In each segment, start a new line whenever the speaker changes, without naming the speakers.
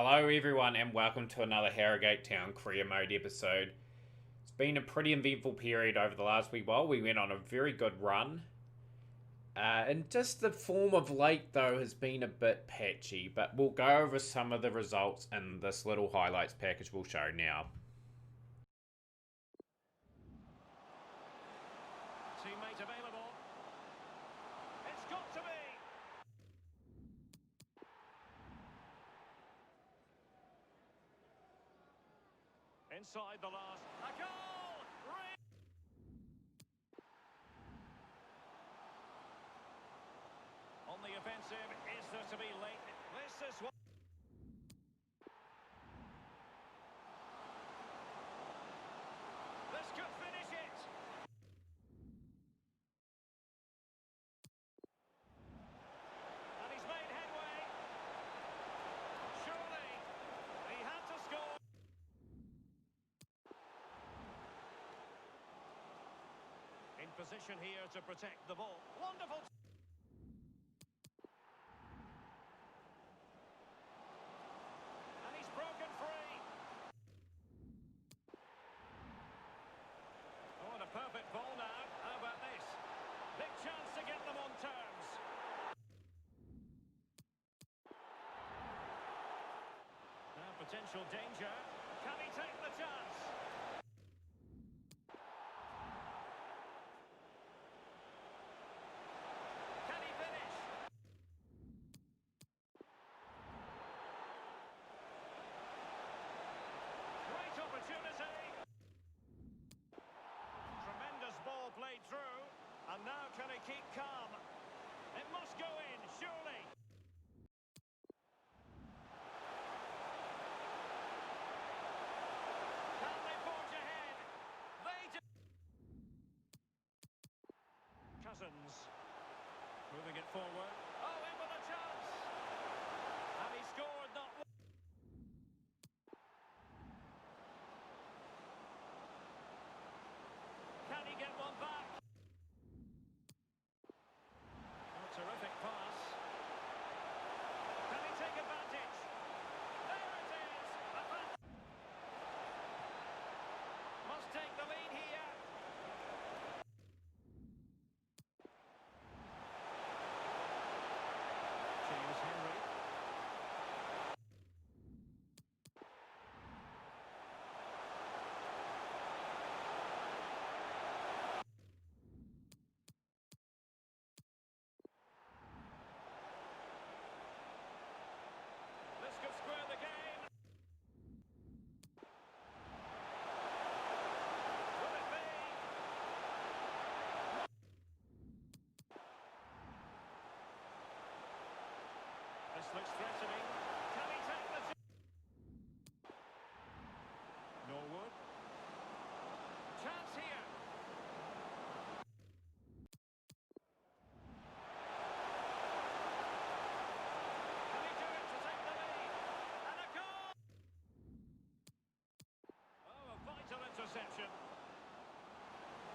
Hello, everyone, and welcome to another Harrogate Town Career Mode episode. It's been a pretty eventful period over the last wee while. We went on a very good run. And just the form of late, though, has been a bit patchy, but we'll go over some of the results in this little highlights package we'll show now.
Teammate available. It's got to be. Inside the last. A goal! On the offensive, is there to be late? This is what. This could finish it. And he's made headway. Surely, he had to score. In position here to protect the ball. Wonderful. And he's broken free. Oh, and a perfect ball now. How about this? Big chance to get them on terms. Now potential danger. Can he take the chance? Can he finish? Great opportunity. Tremendous ball played through. And now can he keep calm? It must go in, surely. Can they forge ahead? They do. Cousins. Moving it forward. Oh, in with a chance. And he scored not one. Can he get one back? Oh, terrific pass. Can he take advantage? There it is. Must take the lead here. James Henry. This could square the game. Will it be? This looks threatening. Can he take the... Norwood. Chance here. Can he do it to take the lead? And a goal! Oh, a vital interception.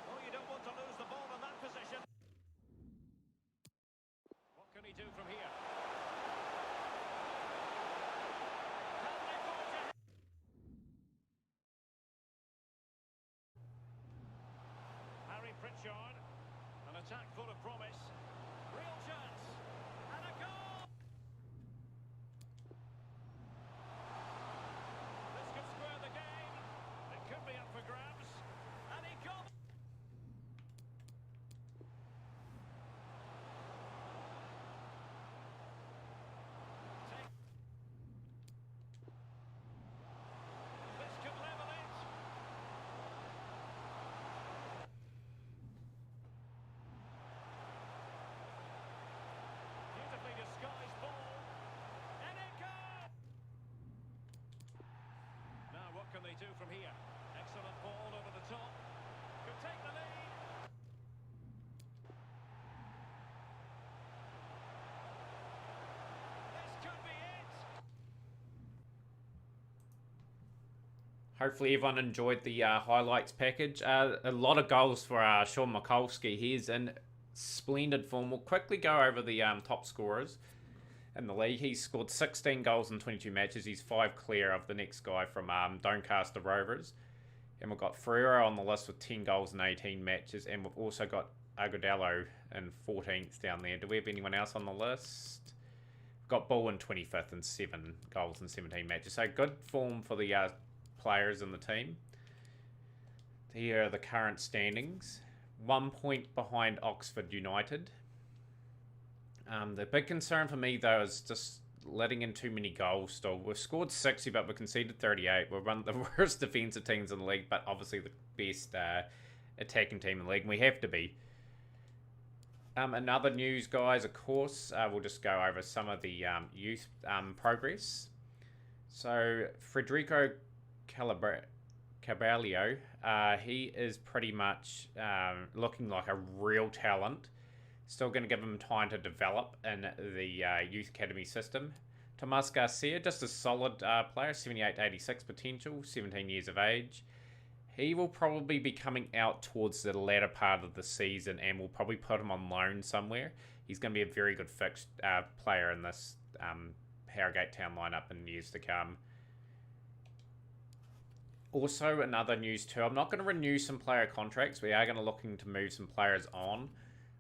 Oh, you don't want to lose the ball in that position. What can he do from here? Can they forge ahead? Harry Pritchard. An attack full of promise. Real chance. And a goal! This could square the game. It could be up for grabs. And he got... This could level it. Beautifully disguised ball. And it goes! Now what can they do from here? Excellent ball over the top. Could take the lead. This could be it.
Hopefully, everyone enjoyed the highlights package. A lot of goals for Sean Mikulski. He's in splendid form. We'll quickly go over the top scorers. in the league. He's scored 16 goals in 22 matches. He's 5 clear of the next guy from Doncaster Rovers. And we've got Ferreira on the list with 10 goals in 18 matches. And we've also got Agudelo in 14th down there. Do we have anyone else on the list? We've got Bull in 25th and 7 goals in 17 matches. So good form for the players in the team. Here are the current standings. 1 point behind Oxford United. The big concern for me, though, is just letting in too many goals still. We've scored 60, but we conceded 38. We're one of the worst defensive teams in the league, but obviously the best attacking team in the league, and we have to be. In other news, guys, of course, we'll just go over some of the youth progress. So, Federico Caballio, he is pretty much looking like a real talent. Still going to give him time to develop in the youth academy system. Tomas Garcia, just a solid player, 78-86 potential, 17 years of age. He will probably be coming out towards the latter part of the season, and we'll probably put him on loan somewhere. He's going to be a very good fixed player in this Harrogate Town lineup in years to come. Also, another news too, I'm not going to renew some player contracts. We are going to looking to move some players on.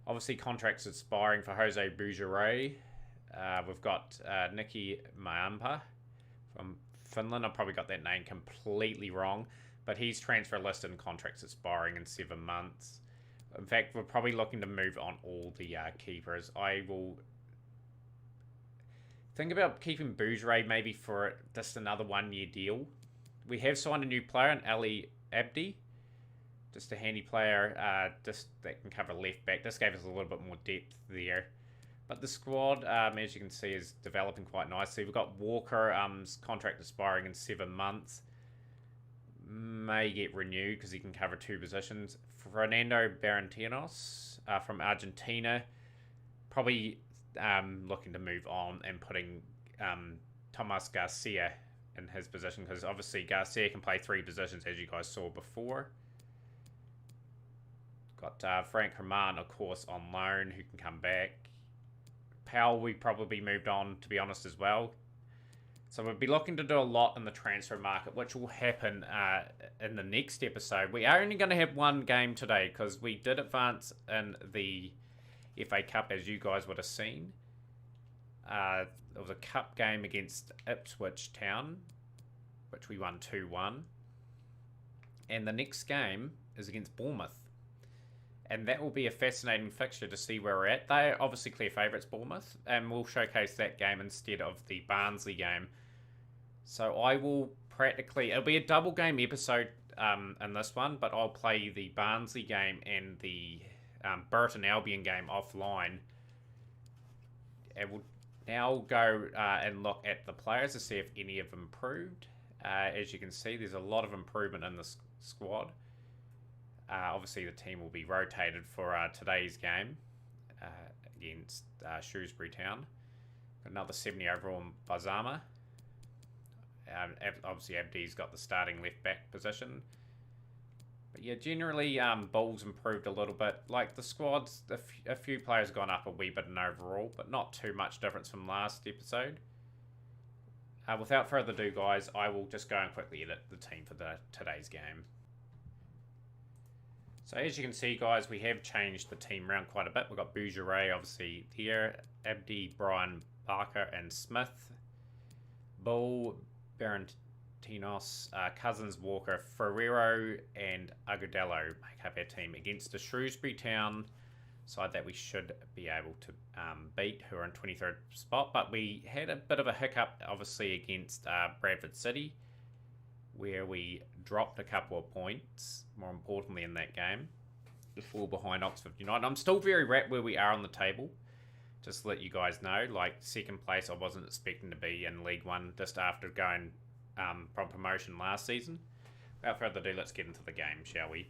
Obviously, contracts expiring for Jose Bougeray. We've got Nicky Maampa from Finland. I probably got that name completely wrong, but he's transfer listed and contracts expiring in 7 months. In fact, we're probably looking to move on all the keepers. I will think about keeping Bougeray maybe for just another 1 year deal. We have signed a new player, an Ali Abdi. Just a handy player, just that can cover left back. This gave us a little bit more depth there. But the squad, as you can see, is developing quite nicely. We've got Walker, contract expiring in 7 months. May get renewed because he can cover 2 positions. Fernando Barrantinos from Argentina, probably looking to move on and putting Tomas Garcia in his position, because obviously Garcia can play 3 positions, as you guys saw before. Got Frank Herman, of course, on loan, who can come back. Powell, we probably moved on, to be honest, as well. So we'll be looking to do a lot in the transfer market, which will happen in the next episode. We are only going to have 1 game today, because we did advance in the FA Cup, as you guys would have seen. It was a cup game against Ipswich Town, which we won 2-1. And the next game is against Bournemouth. And that will be a fascinating fixture to see where we're at. They're obviously clear favourites, Bournemouth, and we'll showcase that game instead of the Barnsley game. So I will practically... It'll be a double game episode in this one, but I'll play the Barnsley game and the Burton Albion game offline. And we'll now go and look at the players to see if any have improved. As you can see, there's a lot of improvement in this squad. Obviously, the team will be rotated for today's game against Shrewsbury Town. Another 70 overall in Bazama. Obviously, Abdi's got the starting left-back position. But yeah, generally, Bull's improved a little bit. Like, the squad's, a few players gone up a wee bit in overall, but not too much difference from last episode. Without further ado, guys, I will just go and quickly edit the team for today's game. So as you can see, guys, we have changed the team around quite a bit. We've got Bougeray, obviously, here. Abdi, Brian, Barker, and Smith. Bull, Barrantinos, Cousins, Walker, Ferrero, and Agudelo make up our team against the Shrewsbury Town side that we should be able to beat, who are in 23rd spot. But we had a bit of a hiccup, obviously, against Bradford City, where we dropped a couple of points, more importantly in that game, to fall behind Oxford United. I'm still very wrapped where we are on the table, just to let you guys know. Like, 2nd place, I wasn't expecting to be in League 1 just after going from promotion last season. Without further ado, let's get into the game, shall we?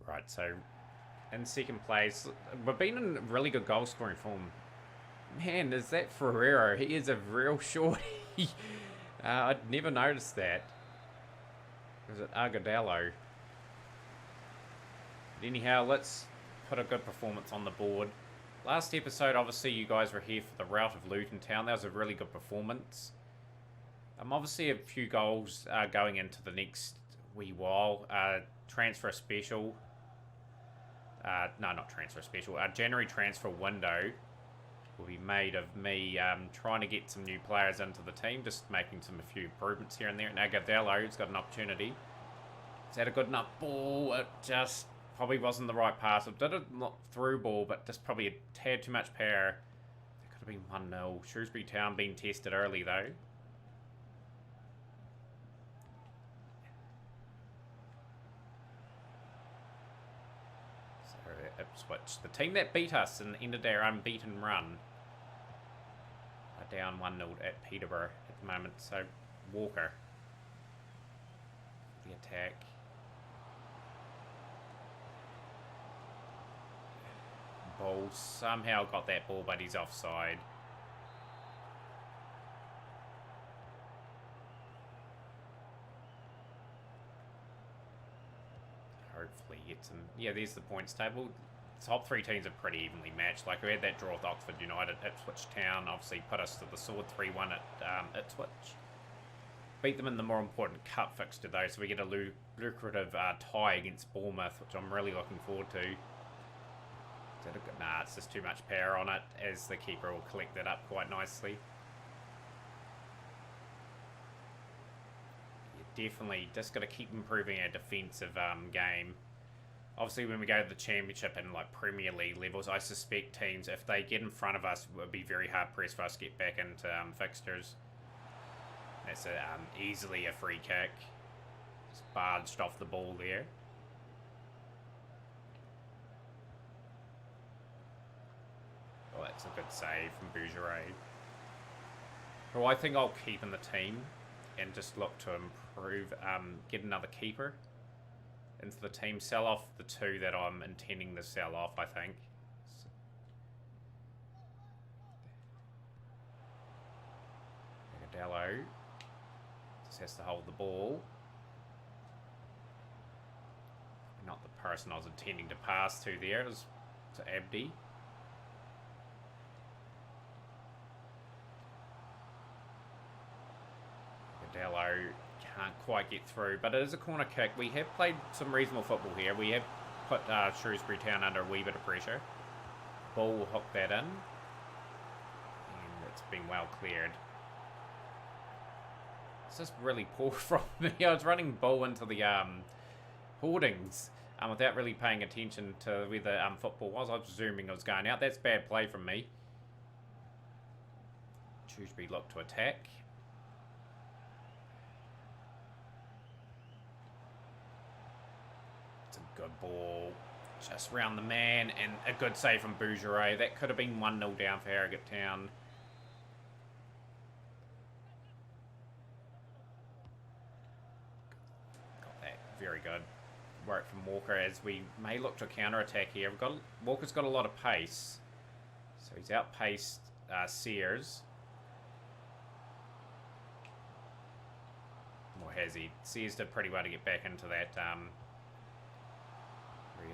Right, so in 2nd place, we've been in really good goal scoring form. Man, is that Ferrero? He is a real shorty. I'd never noticed that. Is it Agudelo? But anyhow, let's put a good performance on the board. Last episode, obviously, you guys were here for the rout of Luton Town. That was a really good performance. Obviously, a few goals going into the next wee while. Transfer special. No, not transfer special. January transfer window will be made of me trying to get some new players into the team, just making a few improvements here and there. Now Gardello's got an opportunity. He's had a good enough ball. It just probably wasn't the right pass. It did a through ball, but just probably a tad too much power. It could have been 1-0. Shrewsbury Town being tested early, though. So Ipswich, the team that beat us and ended our unbeaten run, are down 1-0 at Peterborough at the moment. So Walker, the attack. Ball somehow got that ball, but he's offside. Hopefully get some. Yeah, there's the points table. Top three teams are pretty evenly matched. Like, we had that draw with Oxford United. Ipswich Town obviously put us to the sword 3-1 at Ipswich. Beat them in the more important cup fixture, though, so we get a lucrative tie against Bournemouth, which I'm really looking forward to. Nah, it's just too much power on it, as the keeper will collect that up quite nicely. You're definitely just got to keep improving our defensive game. Obviously, when we go to the Championship and like Premier League levels, I suspect teams, if they get in front of us, it would be very hard pressed for us to get back into fixtures. That's easily a free kick. Just barged off the ball there. Oh, that's a good save from Bougeray. Well, I think I'll keep in the team and just look to improve, get another keeper into the team. Sell off the two that I'm intending to sell off, I think. Agadello just has to hold the ball. Not the person I was intending to pass to there. It was to Abdi. Dello can't quite get through, but it is a corner kick. We have played some reasonable football here. We have put Shrewsbury Town under a wee bit of pressure. Ball will hook that in, and it's been well cleared. It's just really poor from me. I was running ball into the hoardings without really paying attention to where the football was. I was presuming it was going out. That's bad play from me. Shrewsbury look to attack. Good ball, just round the man, and a good save from Bougeray. That could have been 1-0 down for Harrogate Town. Got that, very good work from Walker, as we may look to counter-attack here. Walker's got a lot of pace, so he's outpaced Sears. Or has he? Sears did pretty well to get back into that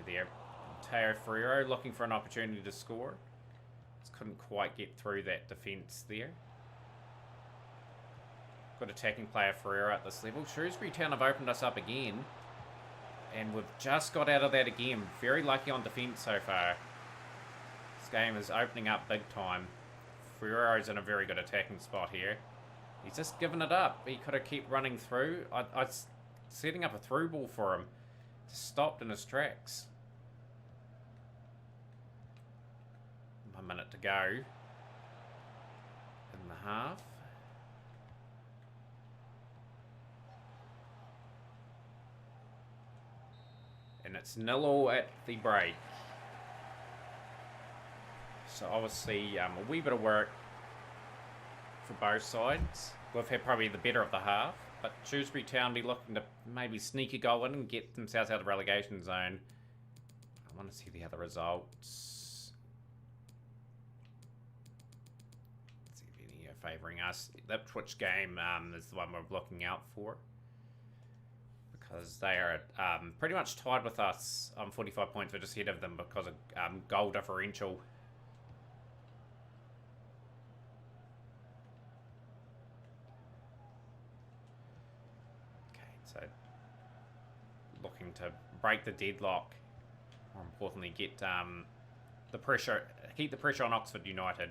there. Teo Ferrero looking for an opportunity to score. Just couldn't quite get through that defence there. Good attacking player Ferrero at this level. Shrewsbury Town have opened us up again, and we've just got out of that again. Very lucky on defence so far. This game is opening up big time. Ferrero's in a very good attacking spot here. He's just given it up. He could have kept running through. I was setting up a through ball for him. Stopped in his tracks. 1 minute to go in the half. And it's 0-0 at the break. So obviously a wee bit of work for both sides. We've had probably the better of the half. But Shrewsbury Town be looking to maybe sneak a goal in and get themselves out of the relegation zone. I want to see the other results. Let's see if any are favouring us. The Ipswich game is the one we're looking out for, because they are pretty much tied with us on 45 points. We're just ahead of them because of goal differential. So looking to break the deadlock. More importantly, get the pressure, keep the pressure on Oxford United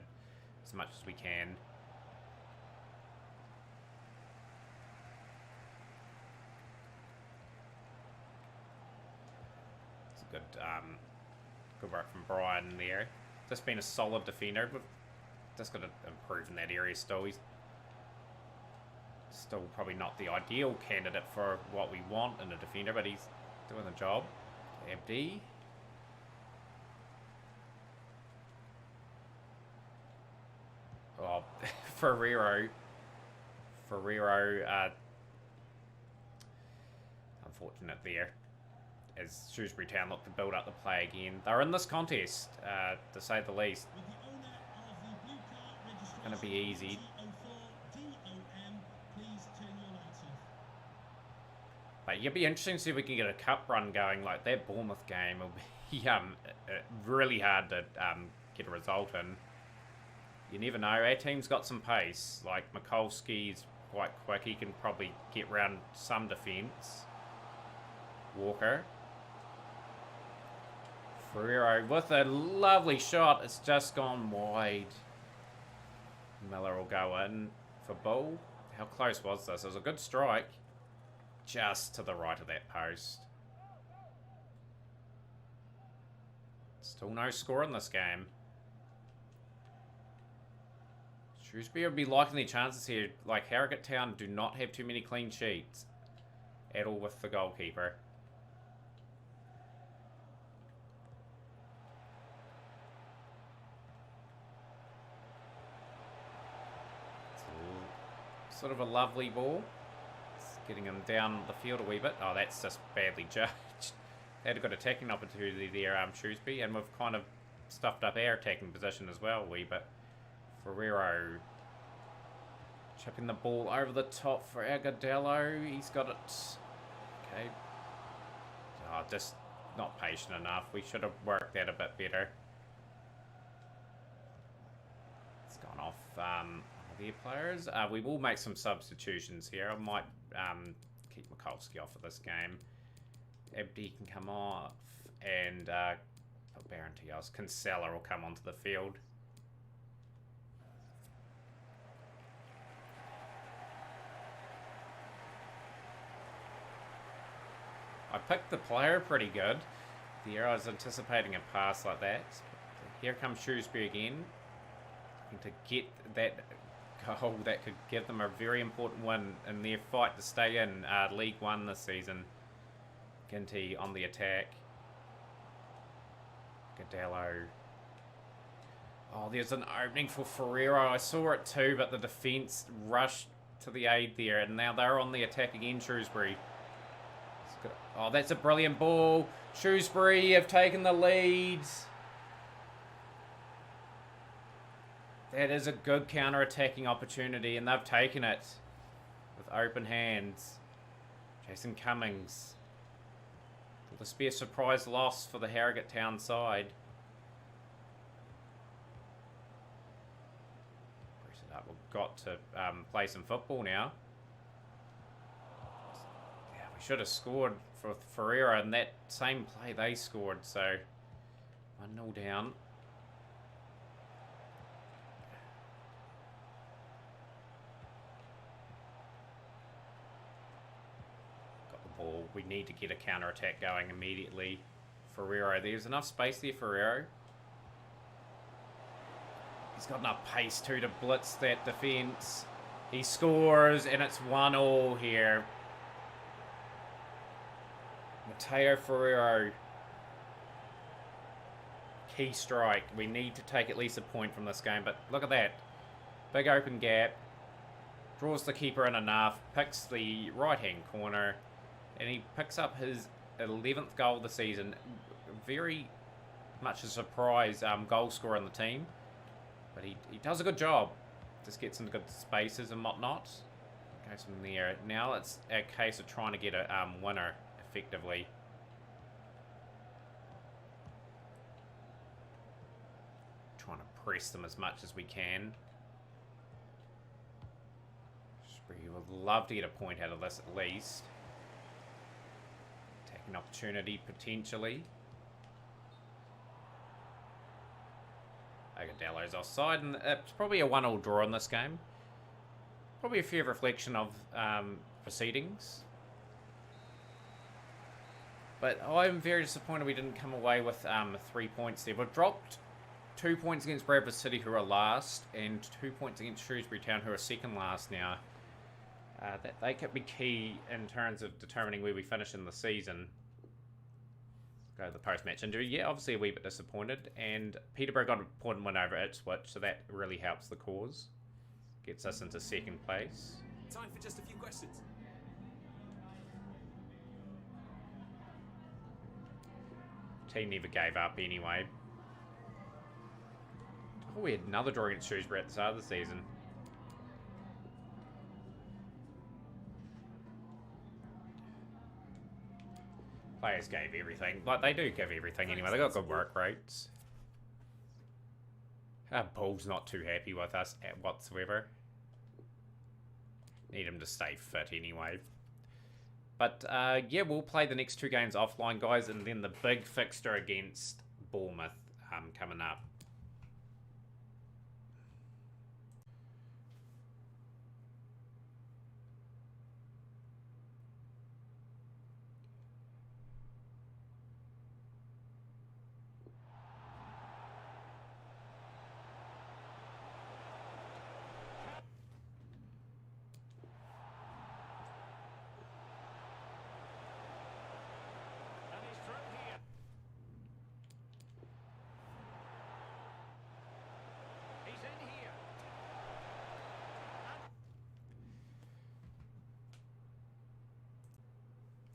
as much as we can. It's a good work from Brian there. Just been a solid defender. We've just got to improve in that area still. He's still probably not the ideal candidate for what we want in a defender, but he's doing the job. Abdi. Oh, Ferrero, unfortunate there. As Shrewsbury Town look to build up the play again. They're in this contest, to say the least. Going to be easy. But it'll be interesting to see if we can get a cup run going like that Bournemouth game. It'll be really hard to get a result in. You never know. Our team's got some pace. Like Mikulski's quite quick. He can probably get round some defence. Walker. Ferrero with a lovely shot. It's just gone wide. Miller will go in for Bull. How close was this? It was a good strike. Just to the right of that post. Still no score in this game. Shrewsbury would be liking their chances here. Like Harrogate Town do not have too many clean sheets at all with the goalkeeper. It's sort of a lovely ball. It's getting him down the field a wee bit. Oh, that's just badly judged. They had a good attacking opportunity there, Shrewsbury, and we've kind of stuffed up our attacking position as well a wee bit. Ferrero chipping the ball over the top for Agadello. He's got it. Okay. Oh, just not patient enough. We should have worked that a bit better. It's gone off their players. We will make some substitutions here. I might keep Mikulski off of this game. Abdi can come off and put Barentios. Kinsella will come onto the field. I picked the player pretty good. There, I was anticipating a pass like that. Here comes Shrewsbury again. Looking to get that goal that could give them a very important win in their fight to stay in League One this season. Ginty on the attack. Gadello. Oh, there's an opening for Ferrero. I saw it too, but the defence rushed to the aid there, and now they're on the attack again, Shrewsbury. Oh, that's a brilliant ball. Shrewsbury have taken the lead. That is a good counter-attacking opportunity, and they've taken it with open hands. Jason Cummings. Will this be a surprise loss for the Harrogate Town side? Press it up. We've got to play some football now. Yeah, we should have scored for Ferreira in that same play they scored, so 1-0 down. Got the ball. We need to get a counter-attack going immediately. Ferrero, there's enough space there, Ferrero. He's got enough pace too to blitz that defence. He scores, and it's 1-1 here. Mateo Ferrero. Key strike. We need to take at least a point from this game, but look at that. Big open gap. Draws the keeper in enough. Picks the right-hand corner. And he picks up his 11th goal of the season. Very much a surprise goal scorer in the team. But he does a good job. Just gets into good spaces and whatnot. Goes from there. Now it's a case of trying to get a winner effectively. Trying to press them as much as we can. We would love to get a point out of this at least. An opportunity, potentially. Agadello's offside, and it's probably a 1-1 draw in this game. Probably a fair reflection of proceedings. But I'm very disappointed we didn't come away with 3 points there. We've dropped 2 points against Bradford City, who are last, and 2 points against Shrewsbury Town, who are second last now. That they could be key in terms of determining where we finish in the season. Go to the post-match injury. Yeah, obviously a wee bit disappointed. And Peterborough got a point win over Ipswich, so that really helps the cause. Gets us into second place.
Time for just a few questions.
Team never gave up anyway. Oh, we had another draw against Shrewsbury at the start of the season. Players gave everything. Like, they do give everything anyway. They got good work rates. Paul's not too happy with us whatsoever. Need him to stay fit anyway. But, yeah, we'll play the next 2 games offline, guys, and then the big fixture against Bournemouth coming up.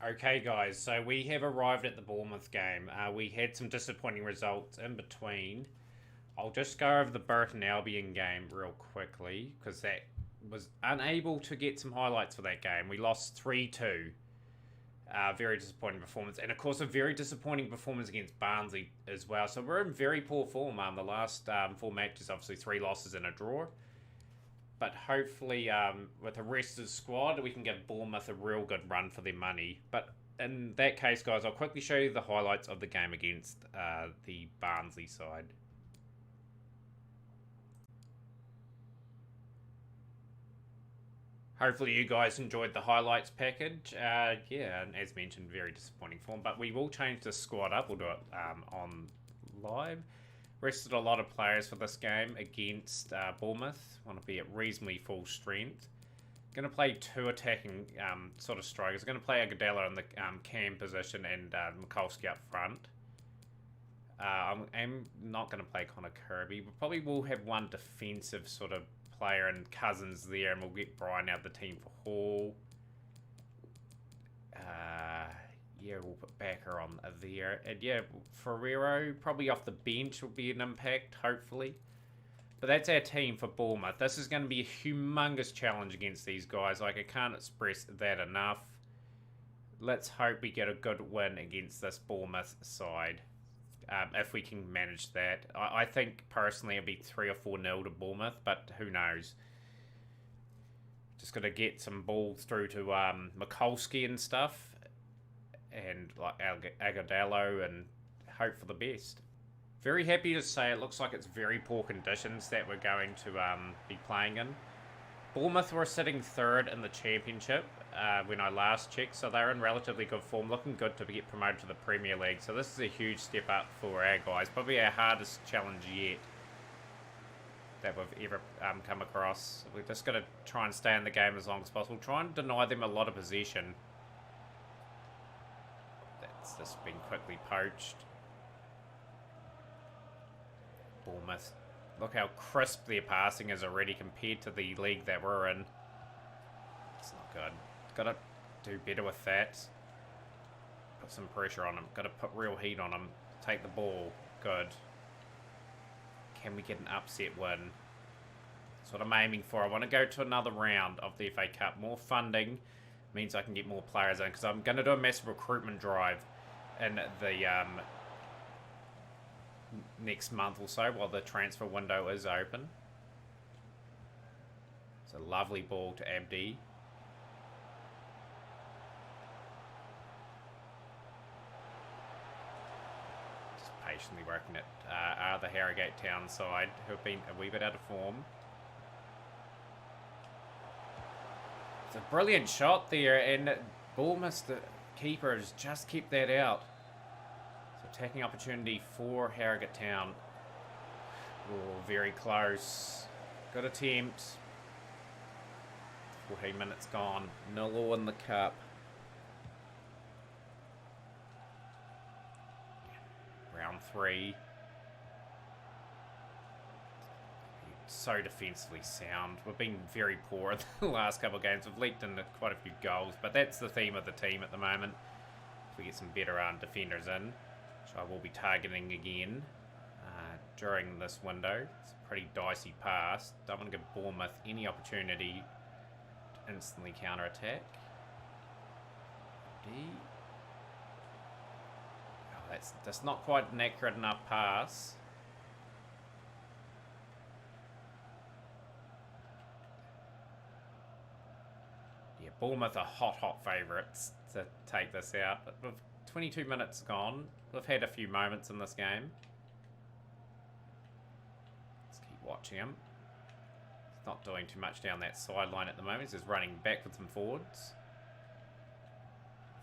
Okay, guys, so we have arrived at the Bournemouth game. We had some disappointing results in between. I'll just go over the Burton Albion game real quickly, because that was unable to get some highlights for that game. We lost 3-2. Very disappointing performance. And, of course, a very disappointing performance against Barnsley as well. So we're in very poor form. The last 4 matches, obviously 3 losses and a draw. But hopefully, with the rest of the squad, we can give Bournemouth a real good run for their money. But in that case, guys, I'll quickly show you the highlights of the game against the Barnsley side. Hopefully you guys enjoyed the highlights package. Yeah, and as mentioned, very disappointing form. But we will change the squad up. We'll do it on live. Rested a lot of players for this game against Bournemouth. Want to be at reasonably full strength. Going to play 2 attacking sort of strikers. Going to play Agudelo in the cam position and Mikulski up front. I'm not going to play Connor Kirby. We probably will have 1 defensive sort of player and Cousins there, and we'll get Brian out of the team for Hall. Yeah, we'll put Backer on there. And yeah, Ferrero, probably off the bench, will be an impact, hopefully. But that's our team for Bournemouth. This is going to be a humongous challenge against these guys. Like, I can't express that enough. Let's hope we get a good win against this Bournemouth side. If we can manage that. I think, personally, it'll be 3 or 4-0 to Bournemouth, but who knows. Just got to get some balls through to Mikulski and stuff. And like Agudelo, and hope for the best. Very happy to say it looks like it's very poor conditions that we're going to be playing in. Bournemouth were sitting 3rd in the championship when I last checked, so they're in relatively good form, looking good to get promoted to the Premier League. So this is a huge step up for our guys, probably our hardest challenge yet that we've ever come across. We've just got to try and stay in the game as long as possible, try and deny them a lot of possession. That's just been quickly poached. Bournemouth. Look how crisp their passing is already compared to the league that we're in. It's not good. Got to do better with that. Put some pressure on them. Got to put real heat on them. Take the ball. Good. Can we get an upset win? That's what I'm aiming for. I want to go to another round of the FA Cup. More funding means I can get more players in, because I'm going to do a massive recruitment drive in the next month or so while the transfer window is open. It's a lovely ball to Abdi. personally reckon it are the Harrogate Town side, who have been a wee bit out of form. It's a brilliant shot there, and Bournemouth, the keeper, has just kept that out. So attacking opportunity for Harrogate Town. Oh, very close. Good attempt. 14 minutes gone. 0-0 in the cup. Round 3. So defensively sound. We've been very poor in the last couple of games. We've leaked into quite a few goals, but that's the theme of the team at the moment. If we get some better defenders in, which I will be targeting again during this window. It's a pretty dicey pass. Don't want to give Bournemouth any opportunity to instantly counter-attack. Oh, that's not quite an accurate enough pass. Bournemouth are hot favourites to take this out. But with 22 minutes gone, we've had a few moments in this game. Let's keep watching him. He's not doing too much down that sideline at the moment. He's just running backwards and forwards.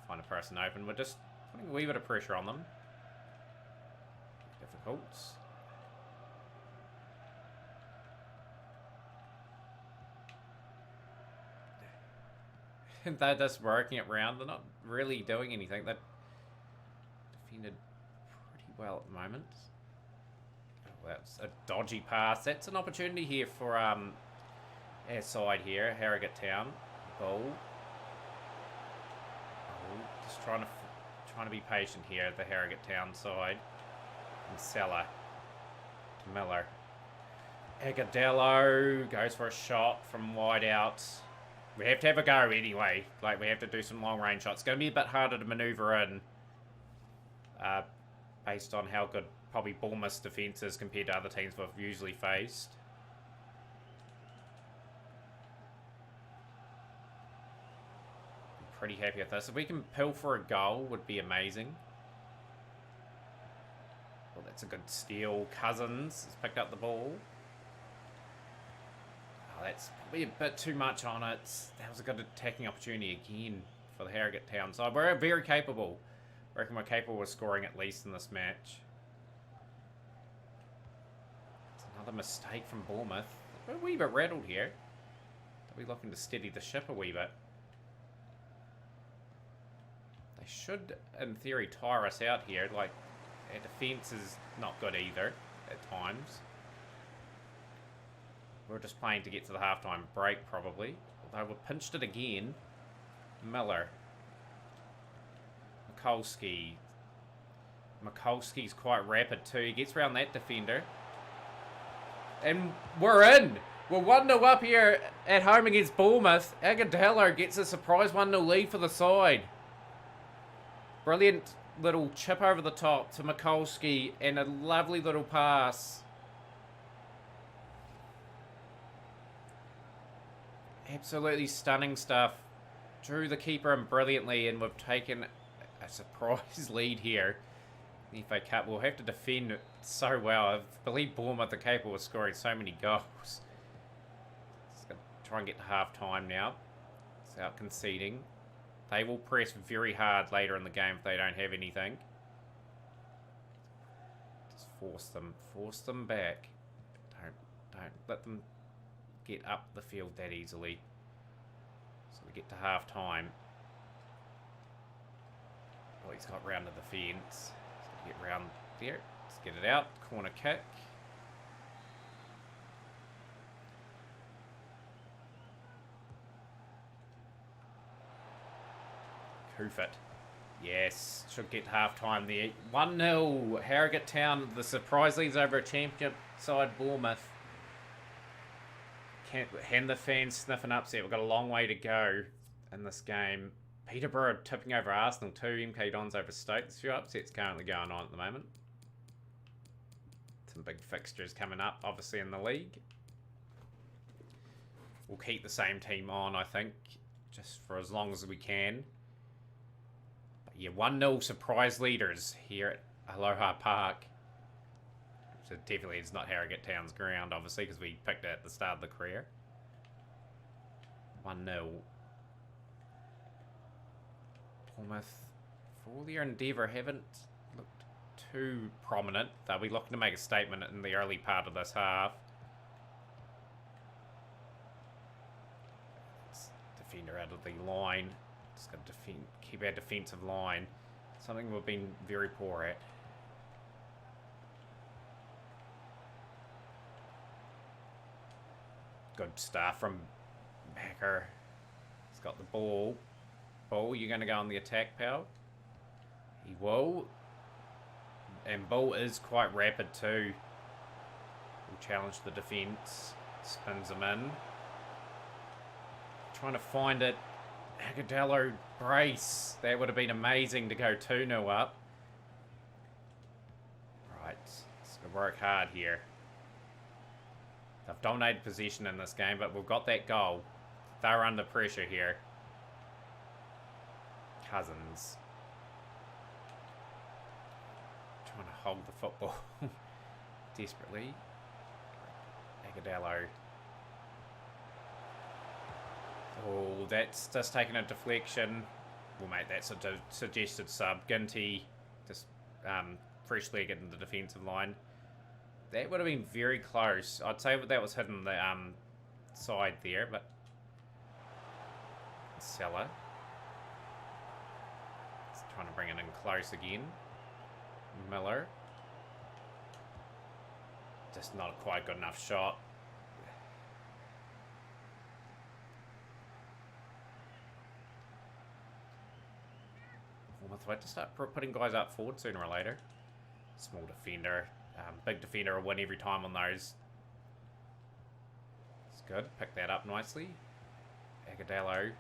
Find a person open. We're just putting a wee bit of pressure on them. Difficult. They're just working it round. They're not really doing anything. They're defended pretty well at the moment. Oh, that's a dodgy pass. That's an opportunity here for our side here, Harrogate Town. Ball. Oh, just trying to be patient here at the Harrogate Town side. And Seller to Miller. Agadello goes for a shot from wide out. We have to have a go anyway. Like, we have to do some long-range shots. It's going to be a bit harder to manoeuvre in based on how good probably Bournemouth's defence is compared to other teams we've usually faced. I'm pretty happy with this. If we can pill for a goal, would be amazing. Well, that's a good steal. Cousins has picked up the ball. That's probably a bit too much on it. That was a good attacking opportunity again for the Harrogate Town side. We're very capable. I reckon we're capable of scoring at least in this match. It's another mistake from Bournemouth. We're a wee bit rattled here. Are we looking to steady the ship a wee bit? They should, in theory, tire us out here. Like, our defence is not good either at times. We're just playing to get to the halftime break, probably. Although we've pinched it again. Miller. Mikulski. Mikulski's quite rapid too. He gets around that defender. And we're in! We're 1-0 up here at home against Bournemouth. Agadello gets a surprise 1-0 lead for the side. Brilliant little chip over the top to Mikulski and a lovely little pass. Absolutely stunning stuff. Drew the keeper in brilliantly, and we've taken a surprise lead here. The FA Cup will have to defend it so well. I believe Bournemouth are capable of scoring so many goals. Just gonna try and get to half time now. Without conceding. They will press very hard later in the game if they don't have anything. Just force them back. Don't let them get up the field that easily. So we get to half time. Oh, he's got round to the fence. Let's get round there. Let's get it out. Corner kick. Koofit. Yes, should get half time there. 1-0. Harrogate Town. The surprise leads over a championship side Bournemouth. And the fans sniffing upset. We've got a long way to go in this game. Peterborough tipping over Arsenal too. MK Dons over Stoke. There's a few upsets currently going on at the moment. Some big fixtures coming up, obviously, in the league. We'll keep the same team on, I think, just for as long as we can. But yeah, 1-0 surprise leaders here at Aloha Park. So definitely it's not Harrogate Town's ground, obviously, because we picked it at the start of the career. 1-0. Bournemouth, for all their endeavour, haven't looked too prominent. They'll be looking to make a statement in the early part of this half. Defender out of the line. Just got to keep our defensive line. Something we've been very poor at. Good stuff from Backer. He's got the ball. Bull, you're going to go on the attack, pal? He will. And Bull is quite rapid too. Will challenge the defence. Spins him in. Trying to find it. Agudelo brace. That would have been amazing to go 2-0 up. Right. It's going to work hard here. They've dominated possession in this game, but we've got that goal. They're under pressure here. Cousins. Trying to hold the football. Desperately. Agudelo. Oh, that's just taking a deflection. We'll make that suggested sub. Ginty just fresh leg in the defensive line. That would have been very close. I'd say that was hitting the side there, but Seller. Trying to bring it in close again. Miller. Just not quite good enough shot. We'll have to start putting guys up forward sooner or later. Small defender. Big defender will win every time on those. It's good. Pick that up nicely. Agudelo.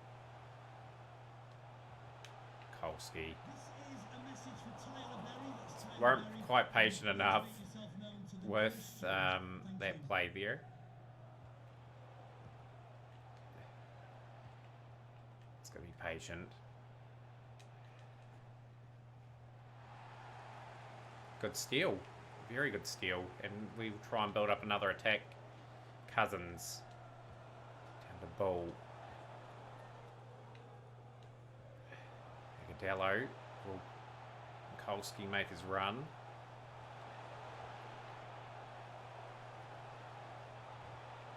Kolski. Weren't quite patient enough with that play there. It's going to be patient. Good steal. Very good steal. And we'll try and build up another attack. Cousins. Down to Bull. Agudelo. Will Kolski make his run?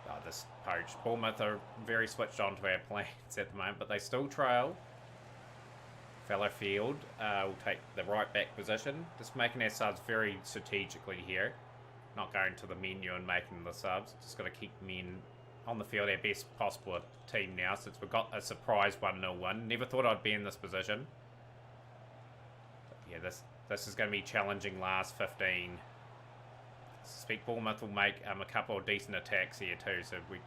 Oh, this poach. Bournemouth are very switched on to our plans at the moment, but they still trail. Fallowfield will take the right back position. Just making our subs very strategically here. Not going to the menu and making the subs. Just got to keep men on the field, our best possible team now, since we've got a surprise 1-0 win. Never thought I'd be in this position. But yeah, this is going to be challenging last 15. I suspect Bournemouth will make a couple of decent attacks here too, so we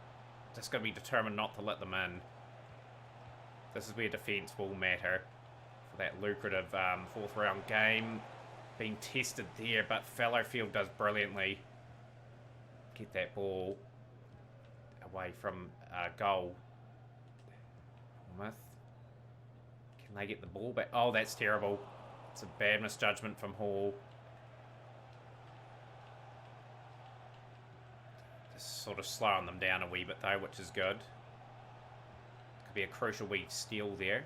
just got to be determined not to let them in. This is where defence will matter. That lucrative fourth round game being tested there, but Fallowfield does brilliantly get that ball away from goal. Can they get the ball back? Oh, that's terrible. It's a bad misjudgment from Hall. Just sort of slowing them down a wee bit though, which is good. Could be a crucial wee steal there.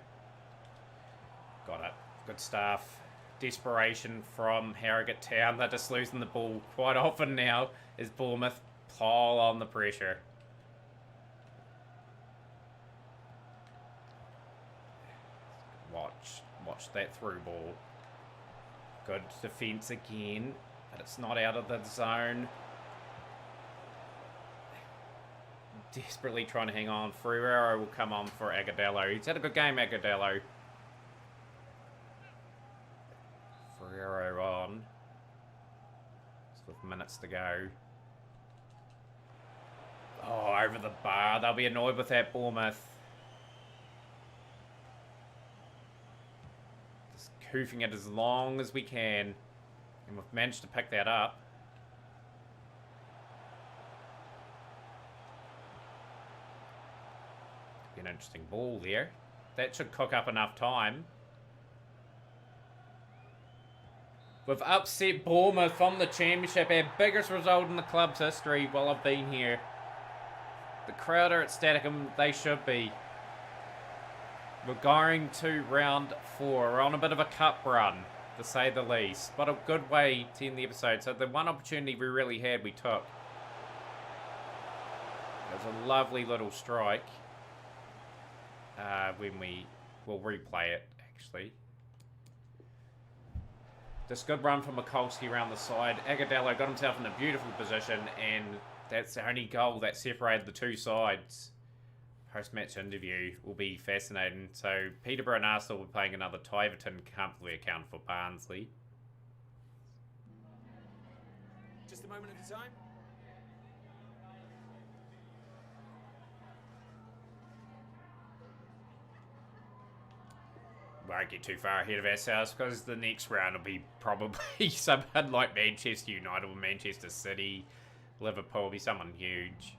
Got it. Good stuff. Desperation from Harrogate Town. They're just losing the ball quite often now as Bournemouth pile on the pressure. Watch that through ball. Good defence again, but it's not out of the zone. Desperately trying to hang on. Ferrero will come on for Agudelo. He's had a good game, Agudelo. Ferrero on. Just with minutes to go. Oh, over the bar. They'll be annoyed with that, Bournemouth. Just hoofing it as long as we can. And we've managed to pick that up. Be an interesting ball there. That should cook up enough time. We've upset Bournemouth from the Championship, our biggest result in the club's history while I've been here. The crowd are ecstatic, and they should be. We're going to round 4. We're on a bit of a cup run, to say the least. But a good way to end the episode. So the one opportunity we really had, we took. It was a lovely little strike. We'll replay it, actually. This good run from Mikulski around the side. Agudelo got himself in a beautiful position, and that's the only goal that separated the two sides. Post-match interview will be fascinating. So Peterborough and Arsenal will be playing another tie. Everton comfortably account for Barnsley.
Just a moment at a time.
Won't get too far ahead of ourselves because the next round will be probably someone like Manchester United or Manchester City. Liverpool will be someone huge.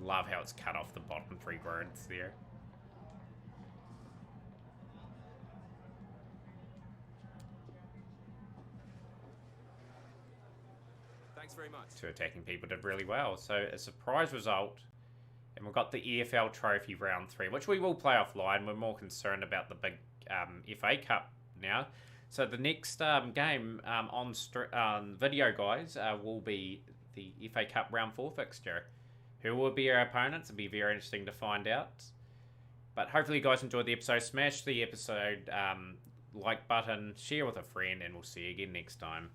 Love how it's cut off the bottom 3 words there.
Thanks very much.
2 attacking people did really well. So a surprise result. And we've got the EFL Trophy round 3, which we will play offline. We're more concerned about the big FA Cup now. So the next game on video, guys, will be the FA Cup round 4 fixture. Who will be our opponents? It'll be very interesting to find out. But hopefully you guys enjoyed the episode. Smash the episode like button, share with a friend, and we'll see you again next time.